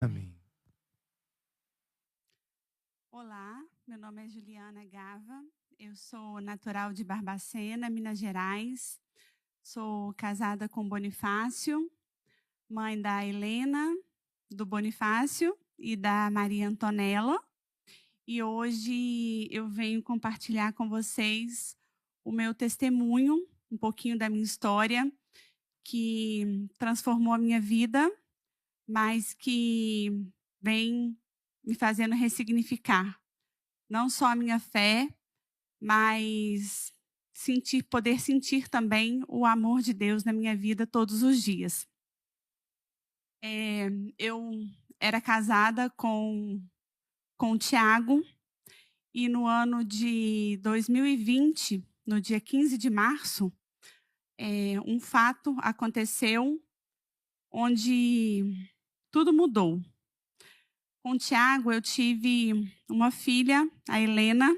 Amém. Olá, meu nome é Juliana Gava, eu sou natural de Barbacena, Minas Gerais. Sou casada com Bonifácio, mãe da Helena, do Bonifácio e da Maria Antonella. E hoje eu venho compartilhar com vocês o meu testemunho, um pouquinho da minha história, que transformou a minha vida, mas que vem me fazendo ressignificar não só a minha fé, mas poder sentir também o amor de Deus na minha vida todos os dias. Eu era casada com o Tiago e no ano de 2020, no dia 15 de março, um fato aconteceu onde tudo mudou. Com o Tiago, eu tive uma filha, a Helena,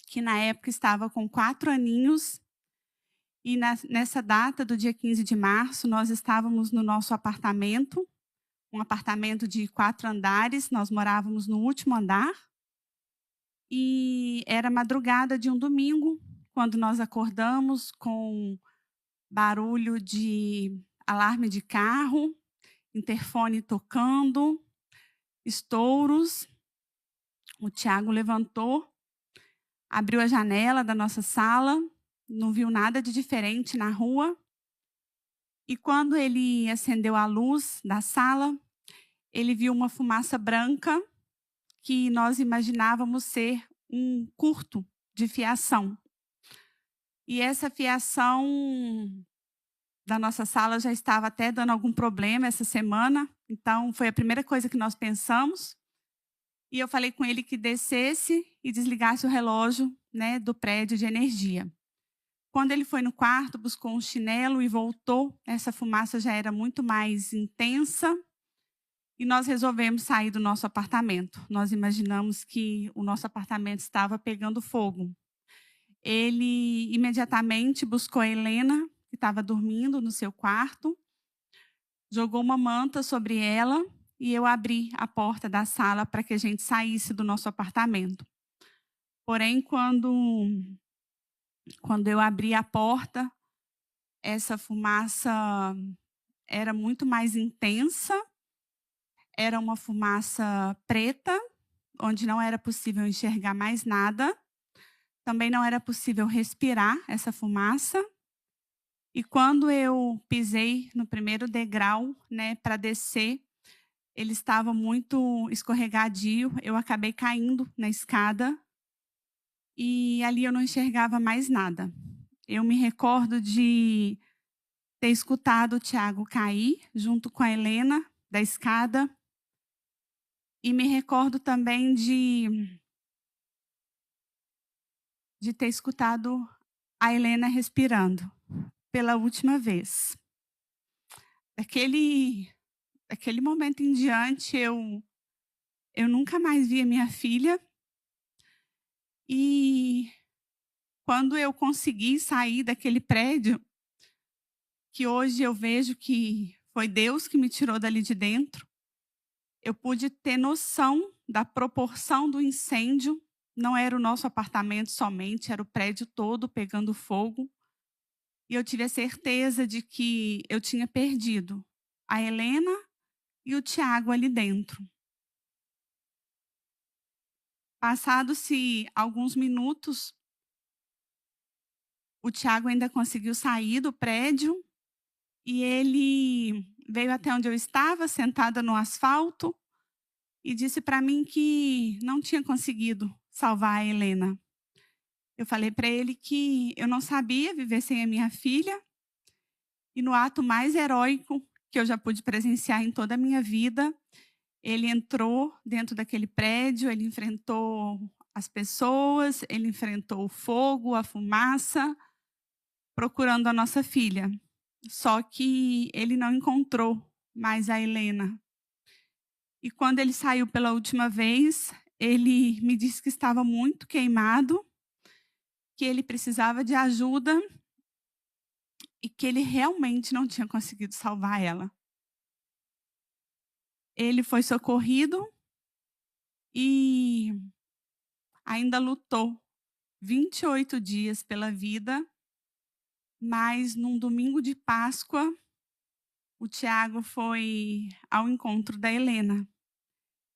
que na época estava com 4 aninhos. E nessa data do dia 15 de março, nós estávamos no nosso apartamento, um apartamento de 4 andares, nós morávamos no último andar. E era madrugada de um domingo, quando nós acordamos com barulho de alarme de carro, interfone tocando, estouros. O Tiago levantou, abriu a janela da nossa sala, não viu nada de diferente na rua. E quando ele acendeu a luz da sala, ele viu uma fumaça branca que nós imaginávamos ser um curto de fiação. E essa fiação da nossa sala já estava até dando algum problema essa semana, então foi a primeira coisa que nós pensamos. E eu falei com ele que descesse e desligasse o relógio, né, do prédio de energia. Quando ele foi no quarto, buscou um chinelo e voltou, essa fumaça já era muito mais intensa e nós resolvemos sair do nosso apartamento. Nós imaginamos que o nosso apartamento estava pegando fogo. Ele imediatamente buscou a Helena, que estava dormindo no seu quarto, jogou uma manta sobre ela e eu abri a porta da sala para que a gente saísse do nosso apartamento. Porém, quando eu abri a porta, essa fumaça era muito mais intensa, era uma fumaça preta, onde não era possível enxergar mais nada, também não era possível respirar essa fumaça. E quando eu pisei no primeiro degrau, né, para descer, ele estava muito escorregadio, eu acabei caindo na escada e ali eu não enxergava mais nada. Eu me recordo de ter escutado o Tiago cair junto com a Helena da escada e me recordo também de ter escutado a Helena respirando pela última vez. Daquele momento em diante, eu nunca mais vi a minha filha. E quando eu consegui sair daquele prédio, que hoje eu vejo que foi Deus que me tirou dali de dentro, eu pude ter noção da proporção do incêndio. Não era o nosso apartamento somente, era o prédio todo pegando fogo. E eu tive a certeza de que eu tinha perdido a Helena e o Tiago ali dentro. Passados-se alguns minutos, o Tiago ainda conseguiu sair do prédio e ele veio até onde eu estava, sentada no asfalto, e disse para mim que não tinha conseguido salvar a Helena. Eu falei para ele que eu não sabia viver sem a minha filha, e no ato mais heróico que eu já pude presenciar em toda a minha vida, ele entrou dentro daquele prédio, ele enfrentou as pessoas, ele enfrentou o fogo, a fumaça, procurando a nossa filha. Só que ele não encontrou mais a Helena. E quando ele saiu pela última vez, ele me disse que estava muito queimado, que ele precisava de ajuda e que ele realmente não tinha conseguido salvar ela. Ele foi socorrido e ainda lutou 28 dias pela vida, mas num domingo de Páscoa, o Tiago foi ao encontro da Helena.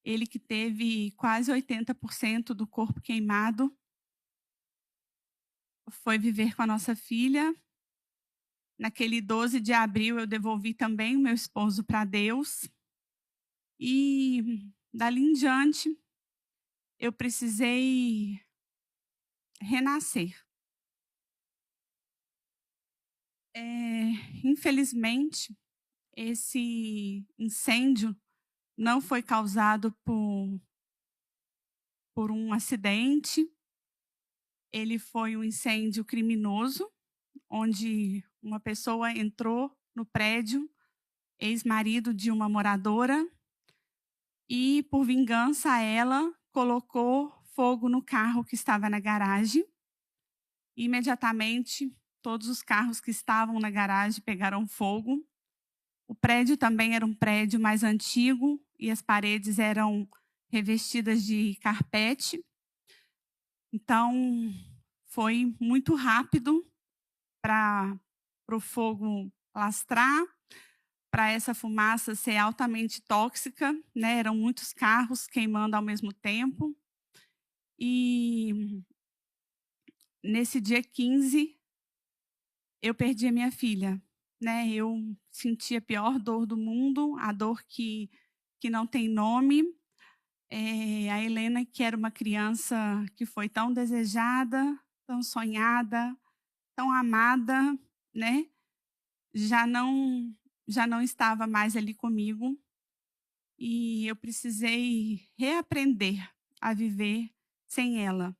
Ele que teve quase 80% do corpo queimado, foi viver com a nossa filha. Naquele 12 de abril, eu devolvi também o meu esposo para Deus. E dali em diante, eu precisei renascer. Infelizmente, esse incêndio não foi causado por um acidente. Ele foi um incêndio criminoso, onde uma pessoa entrou no prédio, ex-marido de uma moradora, e, por vingança, ela colocou fogo no carro que estava na garagem. Imediatamente, todos os carros que estavam na garagem pegaram fogo. O prédio também era um prédio mais antigo e as paredes eram revestidas de carpete. Então, foi muito rápido para o fogo alastrar, para essa fumaça ser altamente tóxica, né? Eram muitos carros queimando ao mesmo tempo. E nesse dia 15, eu perdi a minha filha, né? Eu senti a pior dor do mundo, a dor que não tem nome. A Helena, que era uma criança que foi tão desejada, tão sonhada, tão amada, né? Já não estava mais ali comigo. E eu precisei reaprender a viver sem ela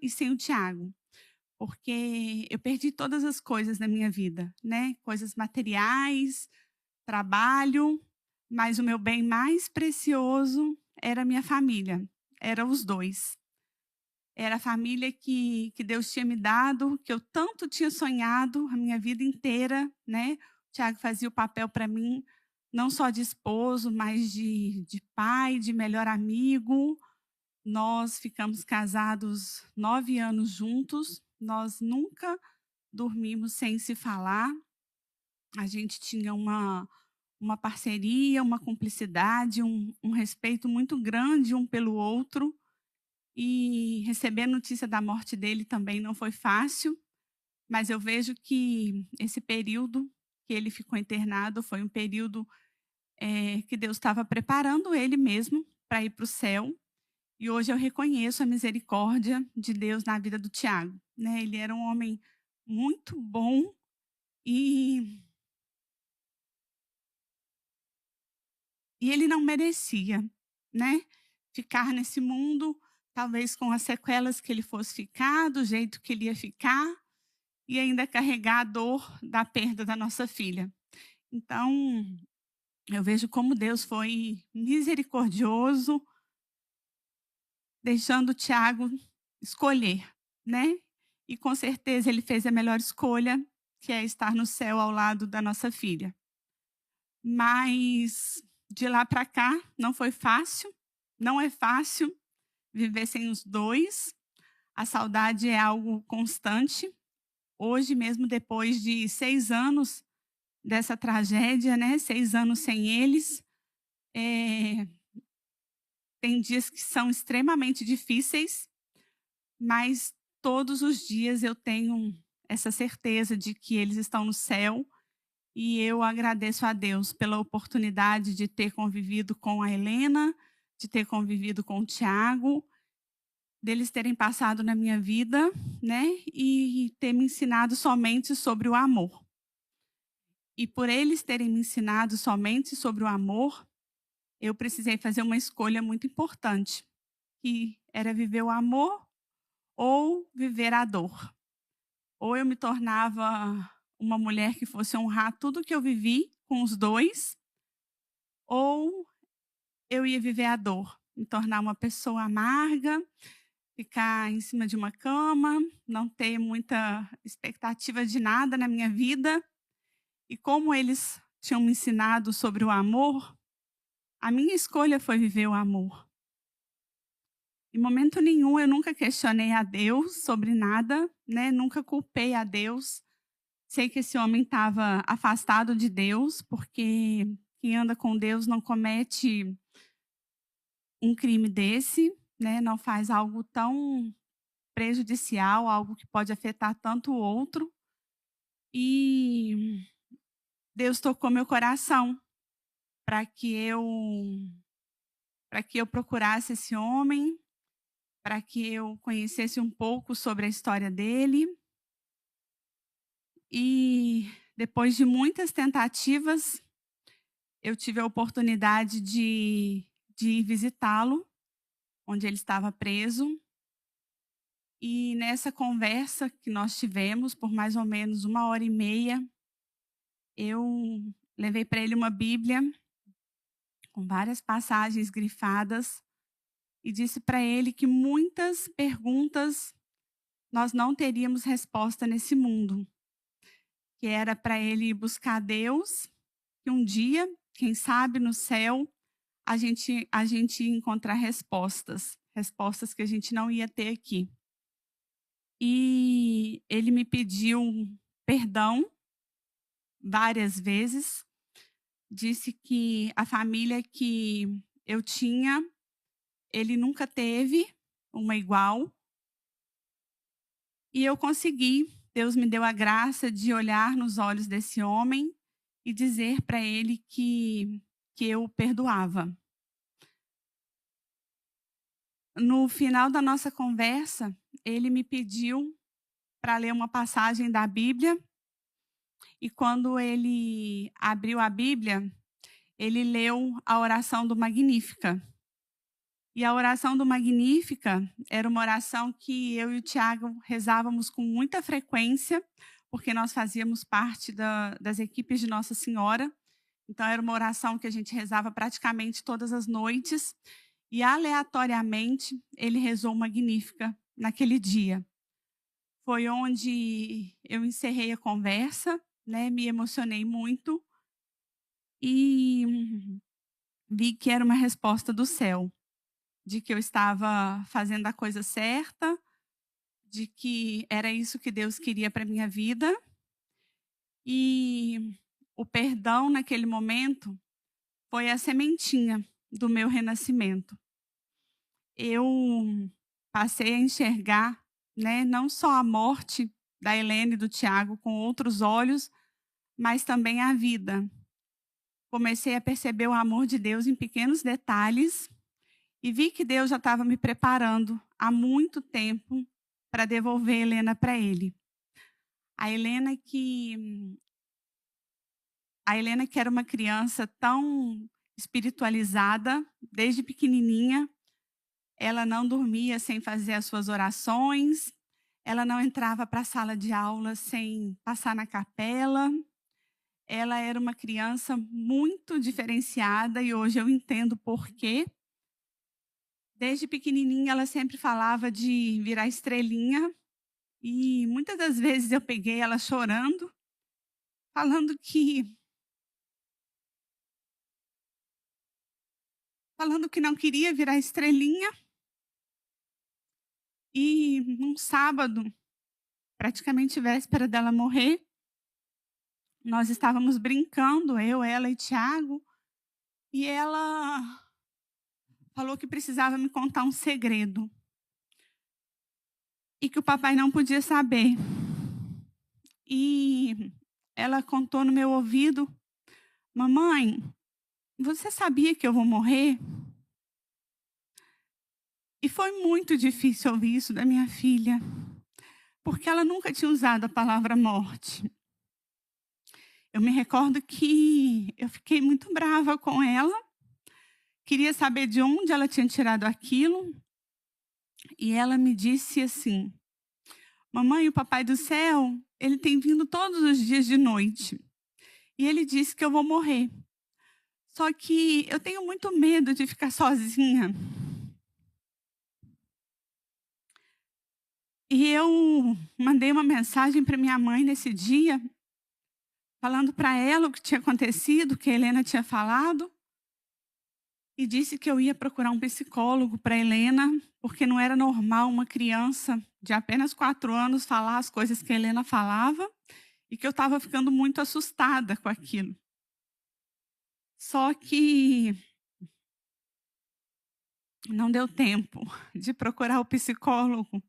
e sem o Tiago, porque eu perdi todas as coisas na minha vida, né? Coisas materiais, trabalho, mas o meu bem mais precioso era a minha família, eram os dois. Era a família que Deus tinha me dado, que eu tanto tinha sonhado a minha vida inteira, né? O Tiago fazia o papel para mim, não só de esposo, mas de pai, de melhor amigo. Nós ficamos casados 9 anos juntos, nós nunca dormimos sem se falar. A gente tinha uma parceria, uma cumplicidade, um respeito muito grande um pelo outro. E receber a notícia da morte dele também não foi fácil, mas eu vejo que esse período que ele ficou internado foi um período que Deus estava preparando ele mesmo para ir para o céu. E hoje eu reconheço a misericórdia de Deus na vida do Tiago, né? Ele era um homem muito bom e ele não merecia, né? Ficar nesse mundo, talvez com as sequelas que ele fosse ficar, do jeito que ele ia ficar, e ainda carregar a dor da perda da nossa filha. Então, eu vejo como Deus foi misericordioso, deixando o Tiago escolher, né? E com certeza ele fez a melhor escolha, que é estar no céu ao lado da nossa filha. Mas de lá para cá não foi fácil, não é fácil viver sem os dois. A saudade é algo constante. Hoje mesmo, depois de 6 anos dessa tragédia, né? 6 anos sem eles, tem dias que são extremamente difíceis, mas todos os dias eu tenho essa certeza de que eles estão no céu. E eu agradeço a Deus pela oportunidade de ter convivido com a Helena, de ter convivido com o Tiago, deles terem passado na minha vida, né? E ter me ensinado somente sobre o amor. E por eles terem me ensinado somente sobre o amor, eu precisei fazer uma escolha muito importante, que era viver o amor ou viver a dor. Ou eu me tornava uma mulher que fosse honrar tudo que eu vivi com os dois, ou eu ia viver a dor, me tornar uma pessoa amarga, ficar em cima de uma cama, não ter muita expectativa de nada na minha vida. E como eles tinham me ensinado sobre o amor, A minha escolha foi viver o amor. Em momento nenhum eu nunca questionei a Deus sobre nada, né, nunca culpei a Deus. Sei que esse homem estava afastado de Deus, porque quem anda com Deus não comete um crime desse, né, não faz algo tão prejudicial, algo que pode afetar tanto o outro. E Deus tocou meu coração para que eu procurasse esse homem, para que eu conhecesse um pouco sobre a história dele. E depois de muitas tentativas, eu tive a oportunidade de ir visitá-lo, onde ele estava preso. E nessa conversa que nós tivemos por mais ou menos 1h30, eu levei para ele uma Bíblia com várias passagens grifadas e disse para ele que muitas perguntas nós não teríamos resposta nesse mundo, que era para ele buscar Deus, que um dia, quem sabe no céu, a gente ia encontrar respostas que a gente não ia ter aqui. E ele me pediu perdão várias vezes, disse que a família que eu tinha, ele nunca teve uma igual. E eu consegui. Deus me deu a graça de olhar nos olhos desse homem e dizer para ele que eu o perdoava. No final da nossa conversa, ele me pediu para ler uma passagem da Bíblia. E quando ele abriu a Bíblia, ele leu a oração do Magnífica. E a oração do Magnífica era uma oração que eu e o Tiago rezávamos com muita frequência, porque nós fazíamos parte das equipes de Nossa Senhora. Então, era uma oração que a gente rezava praticamente todas as noites. E, aleatoriamente, ele rezou o Magnífica naquele dia. Foi onde eu encerrei a conversa, né? Me emocionei muito e vi que era uma resposta do céu, de que eu estava fazendo a coisa certa, de que era isso que Deus queria para minha vida. E o perdão naquele momento foi a sementinha do meu renascimento. Eu passei a enxergar, né, não só a morte da Helena e do Tiago com outros olhos, mas também a vida. Comecei a perceber o amor de Deus em pequenos detalhes e vi que Deus já estava me preparando há muito tempo para devolver a Helena para ele. A Helena que era uma criança tão espiritualizada, desde pequenininha, ela não dormia sem fazer as suas orações, ela não entrava para a sala de aula sem passar na capela. Ela era uma criança muito diferenciada e hoje eu entendo por quê. Desde pequenininha ela sempre falava de virar estrelinha e muitas das vezes eu peguei ela chorando, falando que não queria virar estrelinha. E num sábado, praticamente véspera dela morrer, nós estávamos brincando, eu, ela e Tiago, e ela falou que precisava me contar um segredo e que o papai não podia saber. E ela contou no meu ouvido: mamãe, você sabia que eu vou morrer? E foi muito difícil ouvir isso da minha filha, porque ela nunca tinha usado a palavra morte. Eu me recordo que eu fiquei muito brava com ela, queria saber de onde ela tinha tirado aquilo, e ela me disse assim: mamãe, o papai do céu, ele tem vindo todos os dias de noite, e ele disse que eu vou morrer. Só que eu tenho muito medo de ficar sozinha. E eu mandei uma mensagem para minha mãe nesse dia, falando para ela o que tinha acontecido, o que a Helena tinha falado. e disse que eu ia procurar um psicólogo para Helena, porque não era normal uma criança de apenas 4 anos falar as coisas que a Helena falava e que eu estava ficando muito assustada com aquilo. Só que não deu tempo de procurar o psicólogo.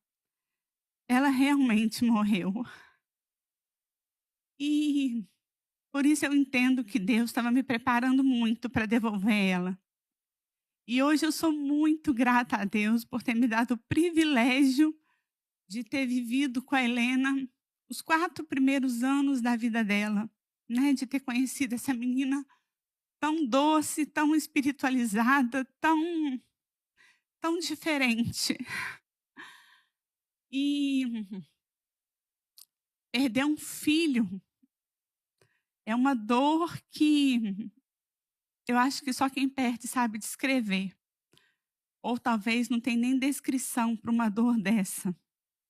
Ela realmente morreu. E por isso eu entendo que Deus estava me preparando muito para devolver ela. E hoje eu sou muito grata a Deus por ter me dado o privilégio de ter vivido com a Helena os 4 primeiros anos da vida dela, né, de ter conhecido essa menina tão doce, tão espiritualizada, tão diferente. E perder um filho é uma dor que eu acho que só quem perde sabe descrever. Ou talvez não tem nem descrição para uma dor dessa,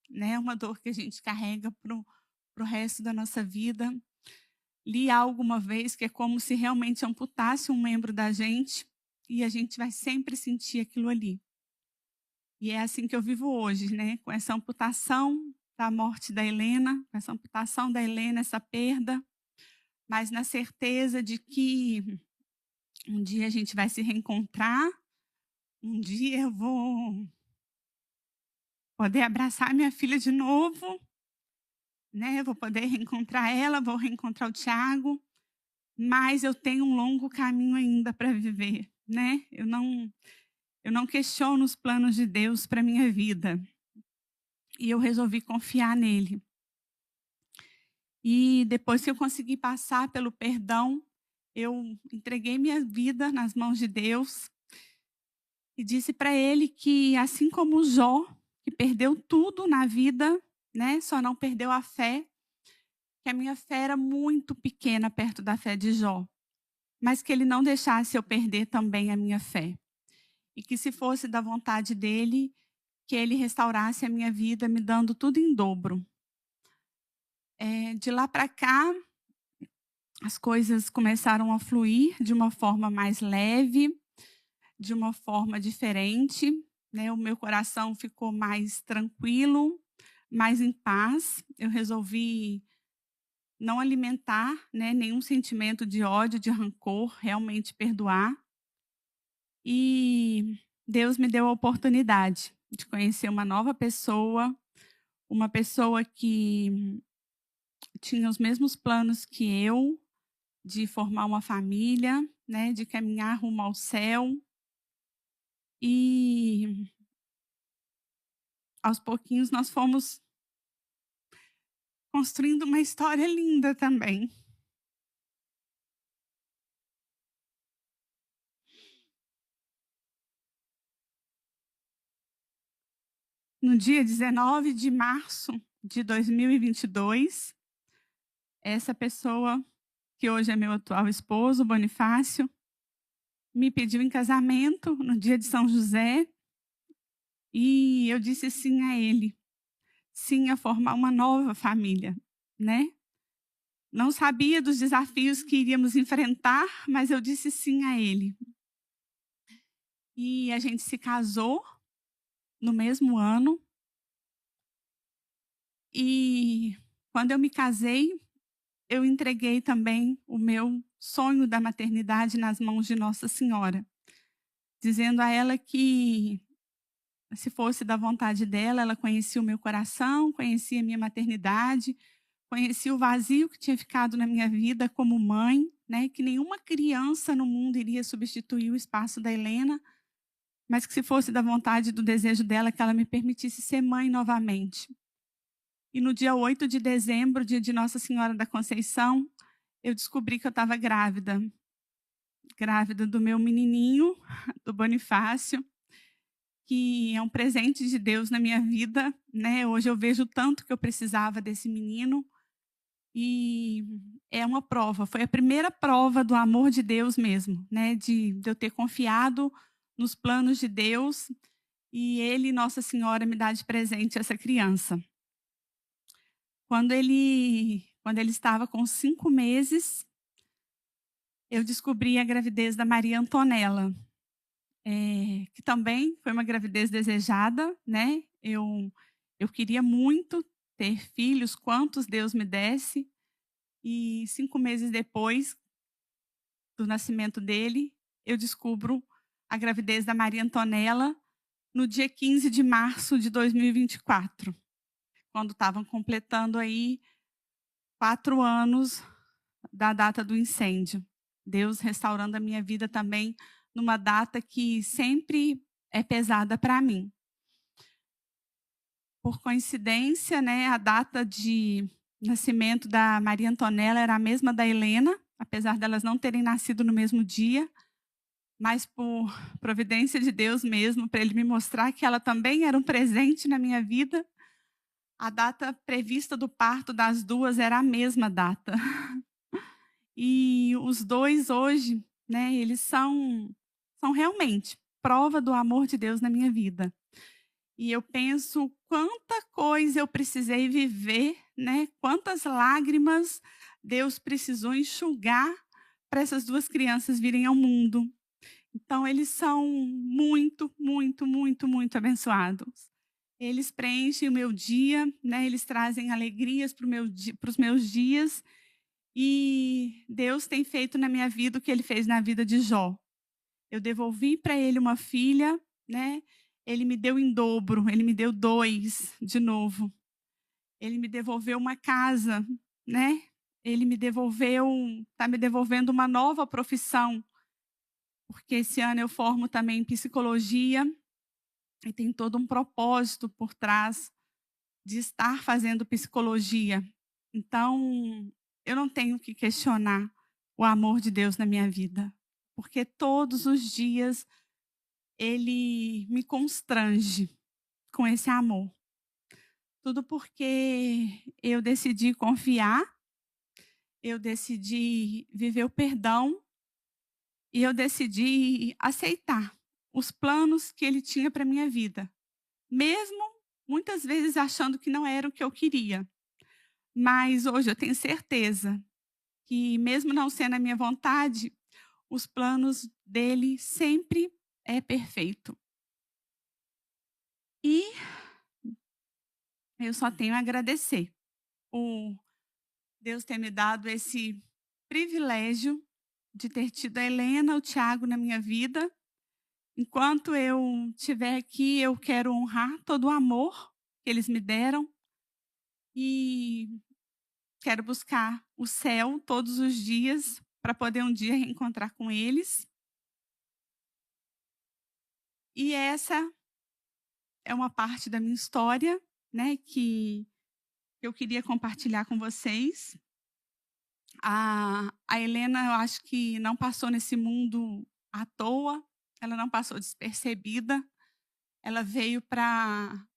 né, uma dor que a gente carrega para o resto da nossa vida. Li algo uma vez que é como se realmente amputasse um membro da gente e a gente vai sempre sentir aquilo ali. E é assim que eu vivo hoje, né, com essa amputação da morte da Helena, com essa amputação da Helena, essa perda, mas na certeza de que um dia a gente vai se reencontrar, um dia eu vou poder abraçar minha filha de novo, né, eu vou poder reencontrar ela, vou reencontrar o Thiago, mas eu tenho um longo caminho ainda para viver, né. Eu não questiono os planos de Deus para minha vida, e eu resolvi confiar nele. E depois que eu consegui passar pelo perdão, eu entreguei minha vida nas mãos de Deus e disse para ele que, assim como Jó, que perdeu tudo na vida, né, só não perdeu a fé, que a minha fé era muito pequena perto da fé de Jó, mas que ele não deixasse eu perder também a minha fé. E que, se fosse da vontade dele, que ele restaurasse a minha vida me dando tudo em dobro. De lá para cá, as coisas começaram a fluir de uma forma mais leve, de uma forma diferente, né, o meu coração ficou mais tranquilo, mais em paz. Eu resolvi não alimentar, né, nenhum sentimento de ódio, de rancor, realmente perdoar. E Deus me deu a oportunidade de conhecer uma pessoa que tinha os mesmos planos que eu, de formar uma família, né, de caminhar rumo ao céu. E aos pouquinhos nós fomos construindo uma história linda também. No dia 19 de março de 2022, essa pessoa, que hoje é meu atual esposo, Bonifácio, me pediu em casamento no dia de São José, e eu disse sim a ele, sim a formar uma nova família, né. Não sabia dos desafios que iríamos enfrentar, mas eu disse sim a ele. E a gente se casou no mesmo ano. E quando eu me casei, eu entreguei também o meu sonho da maternidade nas mãos de Nossa Senhora, dizendo a ela que, se fosse da vontade dela, ela conhecia o meu coração, conhecia a minha maternidade, conhecia o vazio que tinha ficado na minha vida como mãe, né, que nenhuma criança no mundo iria substituir o espaço da Helena, mas que, se fosse da vontade e do desejo dela, que ela me permitisse ser mãe novamente. E no dia 8 de dezembro, dia de Nossa Senhora da Conceição, eu descobri que eu estava grávida. Grávida do meu menininho, do Bonifácio, que é um presente de Deus na minha vida, né. Hoje eu vejo o tanto que eu precisava desse menino, e é uma prova, foi a primeira prova do amor de Deus mesmo, né, de eu ter confiado nos planos de Deus, e Ele, Nossa Senhora, me dá de presente essa criança. Quando ele estava com 5 meses, eu descobri a gravidez da Maria Antonella. que também foi uma gravidez desejada, né. Eu queria muito ter filhos, quantos Deus me desse, e 5 meses depois do nascimento dele, eu descubro a gravidez da Maria Antonella no dia 15 de março de 2024, quando estavam completando aí 4 anos da data do incêndio. Deus restaurando a minha vida também numa data que sempre é pesada para mim. Por coincidência, né, a data de nascimento da Maria Antonella era a mesma da Helena, apesar delas não terem nascido no mesmo dia, mas por providência de Deus mesmo, para Ele me mostrar que ela também era um presente na minha vida, a data prevista do parto das duas era a mesma data. E os 2 hoje, né, eles são realmente prova do amor de Deus na minha vida. E eu penso quanta coisa eu precisei viver, né, quantas lágrimas Deus precisou enxugar para essas 2 crianças virem ao mundo. Então eles são muito, muito, muito, muito abençoados. Eles preenchem o meu dia, né, eles trazem alegrias para os meus dias, e Deus tem feito na minha vida o que Ele fez na vida de Jó. Eu devolvi para ele uma filha, né, ele me deu em dobro, ele me deu 2 de novo. Ele me devolveu uma casa, né, ele me devolveu está me devolvendo uma nova profissão, porque esse ano eu formo também em psicologia, e tem todo um propósito por trás de estar fazendo psicologia. Então, eu não tenho que questionar o amor de Deus na minha vida, porque todos os dias Ele me constrange com esse amor. Tudo porque eu decidi confiar, eu decidi viver o perdão e eu decidi aceitar os planos que Ele tinha para minha vida, mesmo muitas vezes achando que não era o que eu queria. Mas hoje eu tenho certeza que, mesmo não sendo a minha vontade, os planos dele sempre é perfeito. E eu só tenho a agradecer por Deus ter me dado esse privilégio de ter tido a Helena, o Tiago na minha vida. Enquanto eu estiver aqui, eu quero honrar todo o amor que eles me deram e quero buscar o céu todos os dias para poder um dia reencontrar com eles. E essa é uma parte da minha história, né, que eu queria compartilhar com vocês. A Helena, eu acho que não passou nesse mundo à toa, ela não passou despercebida, ela veio para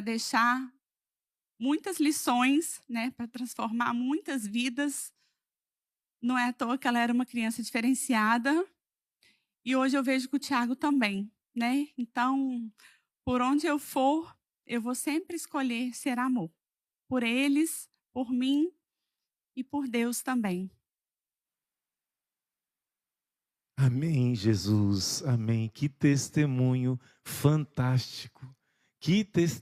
deixar muitas lições, né, para transformar muitas vidas. Não é à toa que ela era uma criança diferenciada, e hoje eu vejo que o Tiago também, né. Então, por onde eu for, eu vou sempre escolher ser amor, por eles, por mim e por Deus também. Amém, Jesus. Amém. Que testemunho fantástico. Que testemunho.